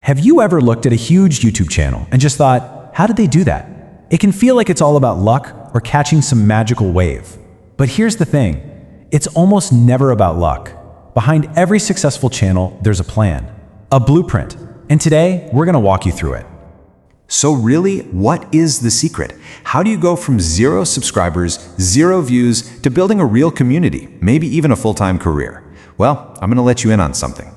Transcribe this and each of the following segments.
Have you ever looked at a huge YouTube channel and just thought, how did they do that? It can feel like it's all about luck or catching some magical wave. But here's the thing, it's almost never about luck. Behind every successful channel, there's a plan, a blueprint, and today we're gonna walk you through it. So really, what is the secret? How do you go from 0 subscribers, 0 views, to building a real community, maybe even a full-time career? Well, I'm gonna let you in on something.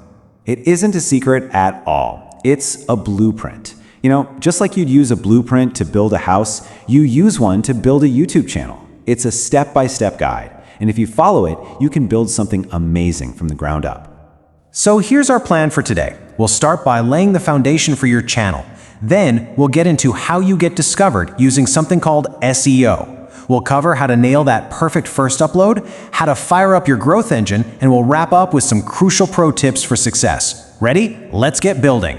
It isn't a secret at all. It's a blueprint. You know, just like you'd use a blueprint to build a house, you use one to build a YouTube channel. It's a step-by-step guide, and if you follow it, you can build something amazing from the ground up. So here's our plan for today. We'll start by laying the foundation for your channel. Then we'll get into how you get discovered using something called SEO. We'll cover how to nail that perfect first upload, how to fire up your growth engine, and we'll wrap up with some crucial pro tips for success. Ready? Let's get building.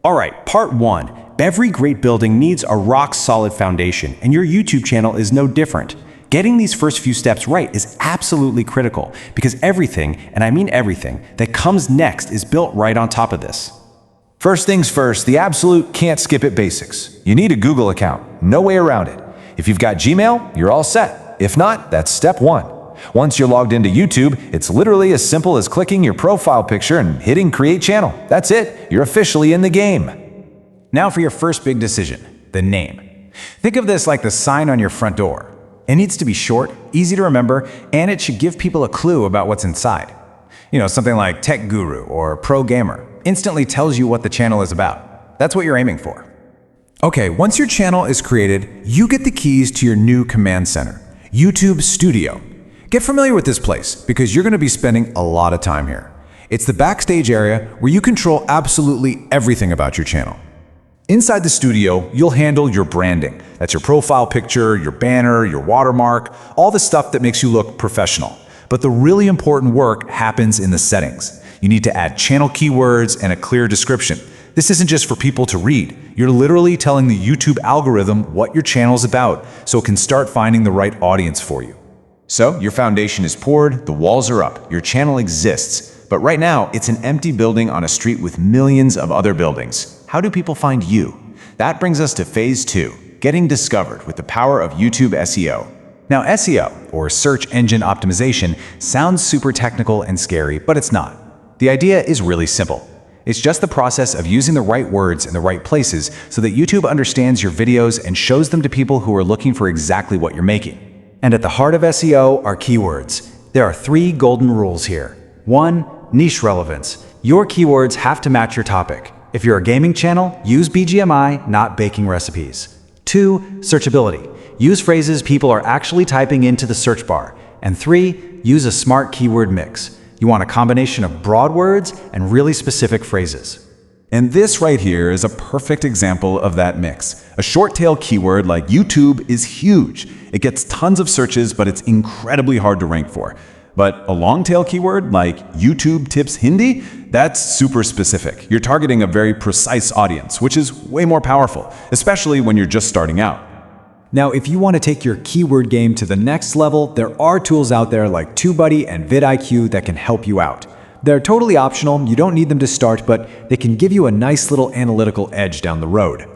All right, part 1. Every great building needs a rock-solid foundation, and your YouTube channel is no different. Getting these first few steps right is absolutely critical because everything, and I mean everything, that comes next is built right on top of this. First things first, the absolute can't skip it basics. You need a Google account, no way around it. If you've got Gmail, you're all set. If not, that's step 1. Once you're logged into YouTube, it's literally as simple as clicking your profile picture and hitting Create Channel. That's it, you're officially in the game. Now for your first big decision, the name. Think of this like the sign on your front door. It needs to be short, easy to remember, and it should give people a clue about what's inside. You know, something like Tech Guru or Pro Gamer instantly tells you what the channel is about. That's what you're aiming for. Okay, once your channel is created, you get the keys to your new command center, YouTube Studio. Get familiar with this place because you're going to be spending a lot of time here. It's the backstage area where you control absolutely everything about your channel. Inside the studio, you'll handle your branding. That's your profile picture, your banner, your watermark, all the stuff that makes you look professional. But the really important work happens in the settings. You need to add channel keywords and a clear description. This isn't just for people to read. You're literally telling the YouTube algorithm what your channel's about so it can start finding the right audience for you. So, your foundation is poured, the walls are up, your channel exists. But right now, it's an empty building on a street with millions of other buildings. How do people find you? That brings us to phase 2, getting discovered with the power of YouTube SEO. Now, SEO, or search engine optimization, sounds super technical and scary, but it's not. The idea is really simple. It's just the process of using the right words in the right places so that YouTube understands your videos and shows them to people who are looking for exactly what you're making. And at the heart of SEO are keywords. There are 3 golden rules here. 1. Niche relevance. Your keywords have to match your topic. If you're a gaming channel, use BGMI, not baking recipes. 2. Searchability. Use phrases people are actually typing into the search bar. And 3. Use a smart keyword mix. You want a combination of broad words and really specific phrases. And this right here is a perfect example of that mix. A short tail keyword like YouTube is huge. It gets tons of searches, but it's incredibly hard to rank for. But a long tail keyword like YouTube tips Hindi, that's super specific. You're targeting a very precise audience, which is way more powerful, especially when you're just starting out. Now, if you want to take your keyword game to the next level, there are tools out there like TubeBuddy and vidIQ that can help you out. They're totally optional, you don't need them to start, but they can give you a nice little analytical edge down the road.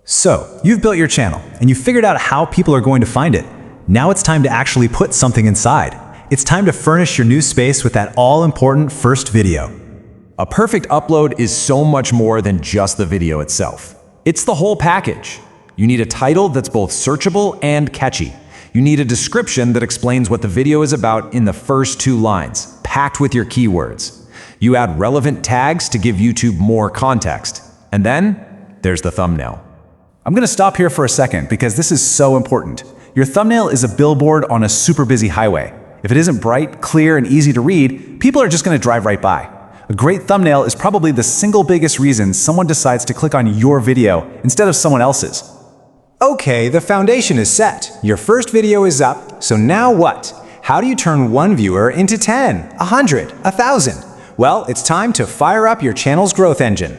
So, you've built your channel, and you figured out how people are going to find it. Now it's time to actually put something inside. It's time to furnish your new space with that all-important first video. A perfect upload is so much more than just the video itself. It's the whole package. You need a title that's both searchable and catchy. You need a description that explains what the video is about in the first 2 lines, packed with your keywords. You add relevant tags to give YouTube more context. And then, there's the thumbnail. I'm going to stop here for a second because this is so important. Your thumbnail is a billboard on a super busy highway. If it isn't bright, clear, and easy to read, people are just going to drive right by. A great thumbnail is probably the single biggest reason someone decides to click on your video instead of someone else's. Okay, the foundation is set. Your first video is up, so now what? How do you turn 1 viewer into 10, 100, 1,000? Well, it's time to fire up your channel's growth engine.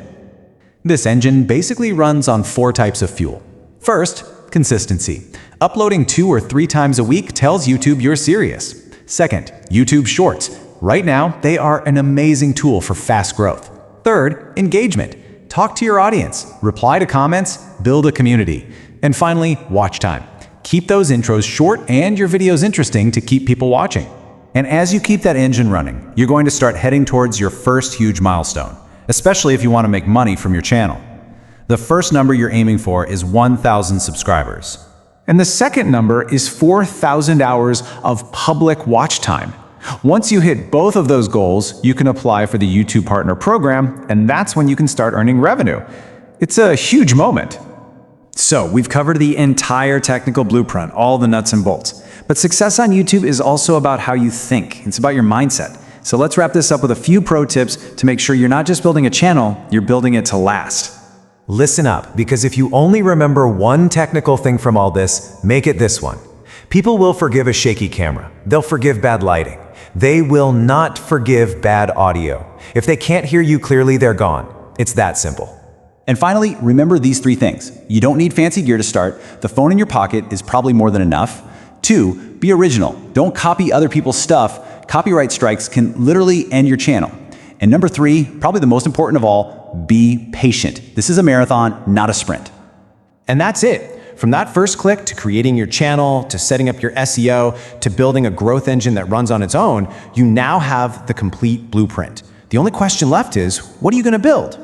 This engine basically runs on 4 types of fuel. First, consistency. Uploading 2 or 3 times a week tells YouTube you're serious. Second, YouTube Shorts. Right now, they are an amazing tool for fast growth. Third, engagement. talk to your audience, reply to comments, build a community. And finally, watch time. Keep those intros short and your videos interesting to keep people watching. And as you keep that engine running, you're going to start heading towards your first huge milestone, especially if you want to make money from your channel. The first number you're aiming for is 1,000 subscribers. And the second number is 4,000 hours of public watch time. Once you hit both of those goals, you can apply for the YouTube Partner Program, and that's when you can start earning revenue. It's a huge moment. So, we've covered the entire technical blueprint, all the nuts and bolts. But success on YouTube is also about how you think. It's about your mindset. So let's wrap this up with a few pro tips to make sure you're not just building a channel, you're building it to last. Listen up, because if you only remember one technical thing from all this, make it this one. People will forgive a shaky camera. They'll forgive bad lighting. They will not forgive bad audio. If they can't hear you clearly, they're gone. It's that simple. And finally, remember these 3 things. You don't need fancy gear to start. The phone in your pocket is probably more than enough. 2, be original. Don't copy other people's stuff. Copyright strikes can literally end your channel. And number 3, probably the most important of all, be patient. This is a marathon, not a sprint. And that's it. From that first click to creating your channel, to setting up your SEO, to building a growth engine that runs on its own, you now have the complete blueprint. The only question left is, what are you going to build?